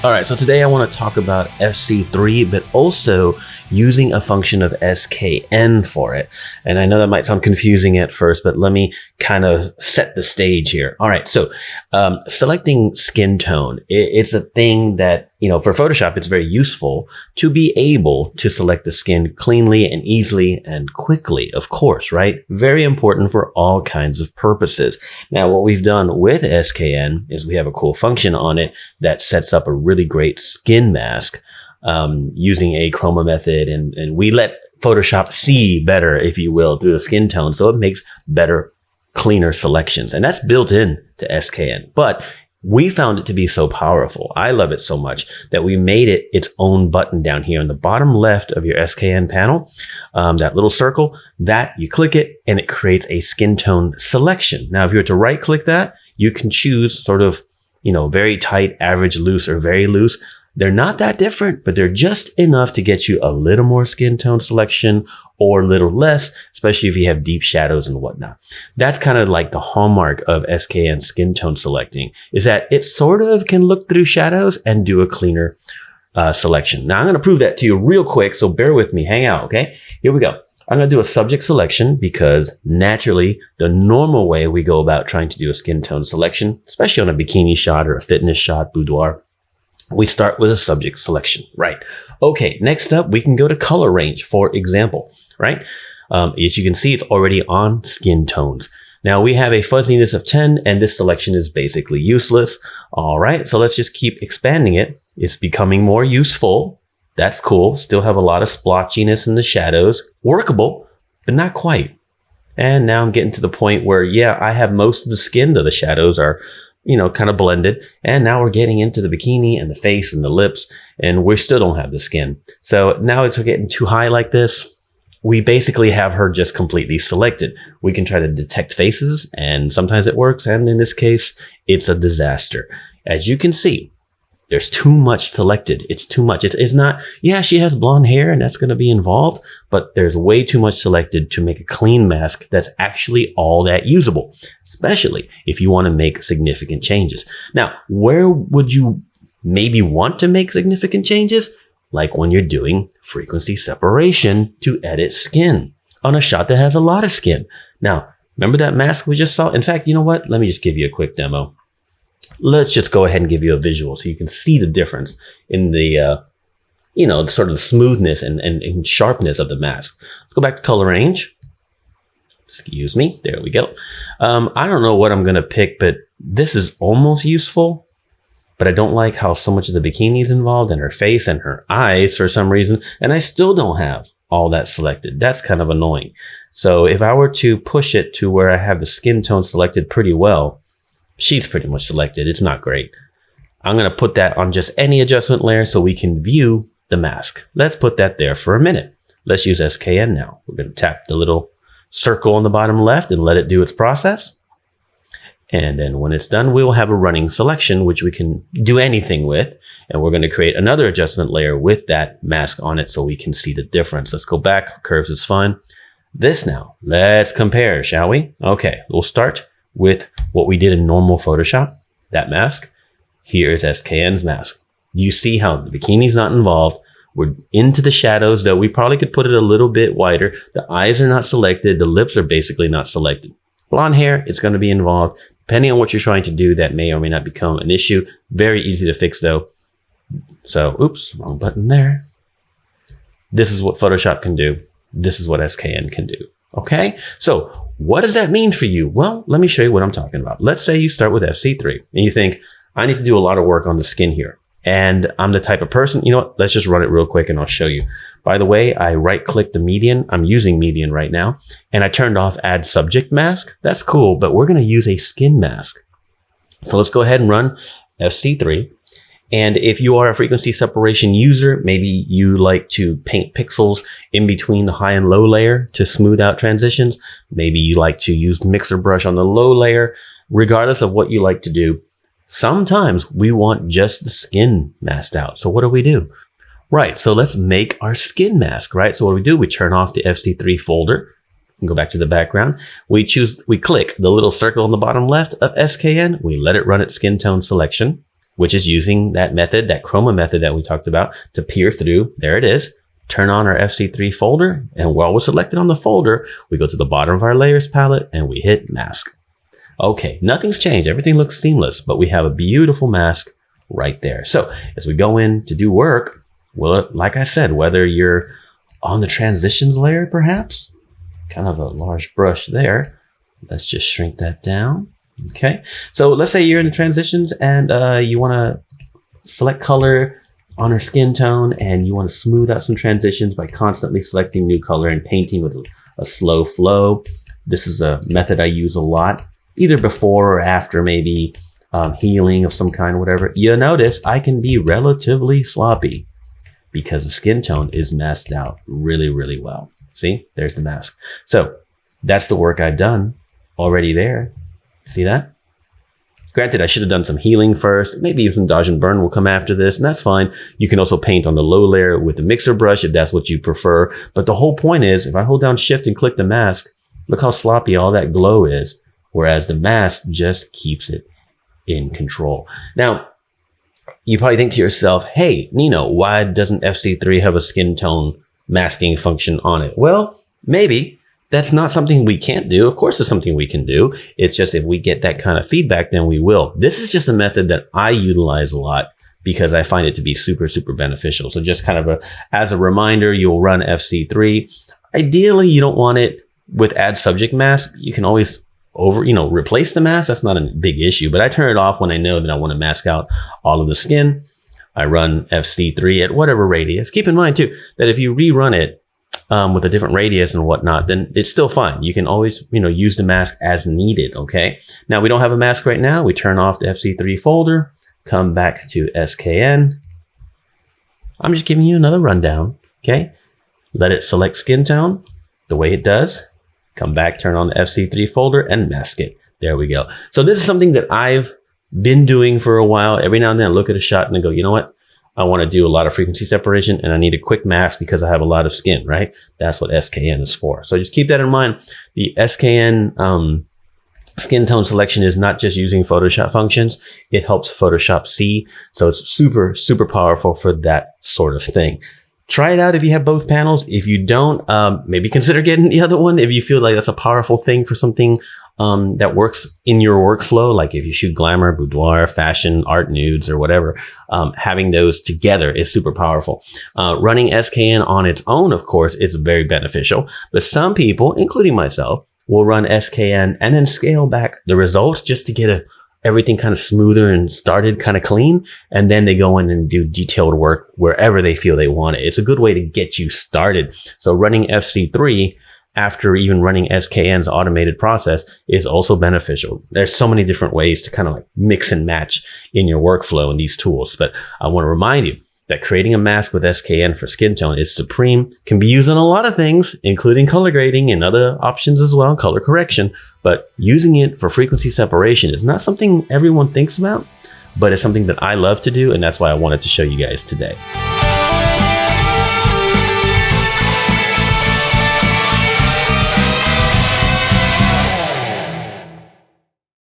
All right, so today I want to talk about FC3, but also using a function of SKN for it. And I know that might sound confusing at first, but let me kind of set the stage here. All right, so selecting skin tone, it's a thing that, for Photoshop, it's very useful to be able to select the skin cleanly and easily and quickly, of course, right? Very important for all kinds of purposes. Now, what we've done with SKN is we have a cool function on it that sets up a really great skin mask using a chroma method, and we let Photoshop see better, if you will, through the skin tone, so it makes better, cleaner selections, and that's built in to SKN. But we found it to be so powerful, I love it so much, that we made it its own button down here in the bottom left of your SKN panel. That little circle, that you click it and it creates a skin tone selection. Now, if you were to right click that, you can choose sort of, very tight, average, loose, or very loose. They're not that different, but they're just enough to get you a little more skin tone selection or a little less, especially if you have deep shadows and whatnot. That's kind of like the hallmark of SKN skin tone selecting, is that it sort of can look through shadows and do a cleaner selection. Now, I'm going to prove that to you real quick, so bear with me. Hang out, okay? Here we go. I'm going to do a subject selection because naturally, the normal way we go about trying to do a skin tone selection, especially on a bikini shot or a fitness shot, boudoir, we start with a subject selection, right? Okay, next up, we can go to color range, for example, right? As you can see, it's already on skin tones. Now, we have a fuzziness of 10, and this selection is basically useless. All right, so let's just keep expanding it. It's becoming more useful. That's cool. Still have a lot of splotchiness in the shadows. Workable, but not quite. And now I'm getting to the point where, yeah, I have most of the skin, though the shadows are kind of blended. And now we're getting into the bikini and the face and the lips, and we still don't have the skin. So now it's getting too high like this. We basically have her just completely selected. We can try to detect faces, and sometimes it works. And in this case, it's a disaster. As you can see, there's too much selected. It's too much. It's not, yeah, she has blonde hair and that's going to be involved, but there's way too much selected to make a clean mask that's actually all that usable, especially if you want to make significant changes. Now, where would you maybe want to make significant changes? Like when you're doing frequency separation to edit skin on a shot that has a lot of skin. Now, remember that mask we just saw? In fact, you know what? Let me just give you a quick demo. Let's just go ahead and give you a visual so you can see the difference in the, sort of the smoothness and sharpness of the mask. Let's go back to color range. Excuse me. There we go. I don't know what I'm going to pick, but this is almost useful. But I don't like how so much of the bikini is involved in her face and her eyes for some reason. And I still don't have all that selected. That's kind of annoying. So if I were to push it to where I have the skin tone selected pretty well, she's pretty much selected. It's not great. I'm going to put that on just any adjustment layer so we can view the mask. Let's put that there for a minute. Let's use SKN now. We're going to tap the little circle on the bottom left and let it do its process. And then when it's done, we will have a running selection, which we can do anything with. And we're going to create another adjustment layer with that mask on it so we can see the difference. Let's go back. Curves is fun. This now, let's compare, shall we? Okay, we'll start with what we did in normal Photoshop, that mask. Here is SKN's mask. Do you see how the bikini's not involved? We're into the shadows, though we probably could put it a little bit wider. The eyes are not selected. The lips are basically not selected. Blonde hair, it's going to be involved. Depending on what you're trying to do, that may or may not become an issue. Very easy to fix, though. So, oops, wrong button there. This is what Photoshop can do. This is what SKN can do. Okay, so what does that mean for you? Well, let me show you what I'm talking about. Let's say you start with FC3 and you think, I need to do a lot of work on the skin here. And I'm the type of person, you know what? Let's just run it real quick and I'll show you. By the way, I right-clicked the median. I'm using median right now. And I turned off add subject mask. That's cool, but we're going to use a skin mask. So let's go ahead and run FC3. And if you are a frequency separation user, maybe you like to paint pixels in between the high and low layer to smooth out transitions. Maybe you like to use mixer brush on the low layer. Regardless of what you like to do, sometimes we want just the skin masked out. So what do? Right, so let's make our skin mask, right? So what do? We turn off the FC3 folder. We can go back to the background. We click the little circle on the bottom left of SKN. We let it run its skin tone selection. which is using that method, that chroma method that we talked about, to peer through. There it is. Turn on our FC3 folder, and while we're selected on the folder, we go to the bottom of our layers palette and we hit mask. Okay, nothing's changed. Everything looks seamless, but we have a beautiful mask right there. So as we go in to do work, well, like I said, whether you're on the transitions layer, perhaps, kind of a large brush there. Let's just shrink that down. Okay, so let's say you're in the transitions and you want to select color on our skin tone, and you want to smooth out some transitions by constantly selecting new color and painting with a slow flow. This is a method I use a lot, either before or after maybe healing of some kind or whatever. You'll notice I can be relatively sloppy because the skin tone is masked out really, really well. See, there's the mask. So that's the work I've done already there. See that? Granted, I should have done some healing first. Maybe even some dodge and burn will come after this, and that's fine. You can also paint on the low layer with the mixer brush if that's what you prefer. But the whole point is, if I hold down Shift and click the mask, look how sloppy all that glow is, whereas the mask just keeps it in control. Now, you probably think to yourself, hey, Nino, why doesn't FC3 have a skin tone masking function on it? Well, maybe. That's not something we can't do. Of course, it's something we can do. It's just if we get that kind of feedback, then we will. This is just a method that I utilize a lot because I find it to be super, super beneficial. So just kind of as a reminder, you'll run FC3. Ideally, you don't want it with add subject mask. You can always replace the mask. That's not a big issue, but I turn it off when I know that I want to mask out all of the skin. I run FC3 at whatever radius. Keep in mind too, that if you rerun it, with a different radius and whatnot, then it's still fine. You can always, use the mask as needed, okay? Now, we don't have a mask right now. We turn off the FC3 folder, come back to SKN. I'm just giving you another rundown, okay? Let it select skin tone the way it does. Come back, turn on the FC3 folder and mask it. There we go. So this is something that I've been doing for a while. Every now and then I look at a shot and I go, you know what? I want to do a lot of frequency separation and I need a quick mask because I have a lot of skin, right? That's what SKN is for. So just keep that in mind. The SKN skin tone selection is not just using Photoshop functions. It helps Photoshop see. So it's super, super powerful for that sort of thing. Try it out if you have both panels. If you don't, maybe consider getting the other one if you feel like that's a powerful thing for something that works in your workflow. Like if you shoot glamour, boudoir, fashion, art, nudes, or whatever, having those together is super powerful. Running SKN on its own, of course, is very beneficial. But some people, including myself, will run SKN and then scale back the results just to get everything kind of smoother and started kind of clean. And then they go in and do detailed work wherever they feel they want it. It's a good way to get you started. So running FC3 after even running SKN's automated process is also beneficial. There's so many different ways to kind of like mix and match in your workflow in these tools. But I want to remind you that creating a mask with SKN for skin tone is supreme, can be used on a lot of things, including color grading and other options as well, color correction. But using it for frequency separation is not something everyone thinks about, but it's something that I love to do. And that's why I wanted to show you guys today.